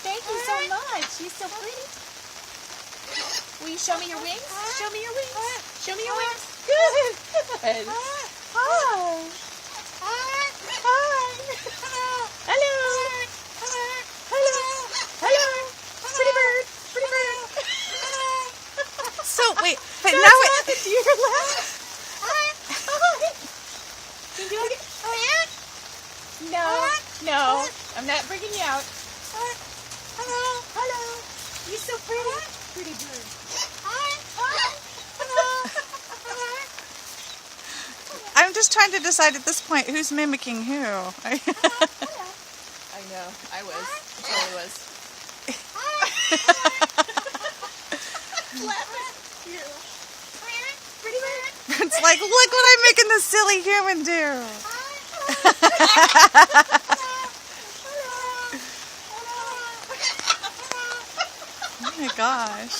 Thank you so much. You're so pretty. Will you show me your wings? Show me your wings. Show me your wings. Good. Hi. Hi. Hello. Hello. Hello. Pretty bird. Pretty bird. So, wait, but That's now it... happened to your left. Can you do it again? No, no, I'm not bringing you out. Hello, hello. You're so pretty. Pretty bird. I'm just trying to decide at this point who's mimicking who. I know, I was. I totally was. Pretty bird. It's like, look what I'm making this silly human do. Oh my gosh.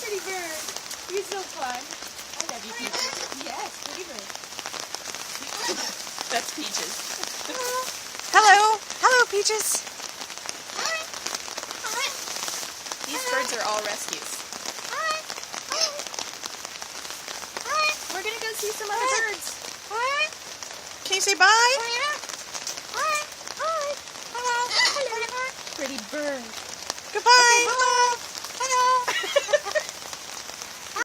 Pretty bird. You're so fun. I love you, Peaches. Yes, pretty bird. That's Peaches. Hello. Hello, Peaches. These birds are all rescues. We're gonna go see some other birds. Can you say bye? Pretty bird. Goodbye. Okay, bye.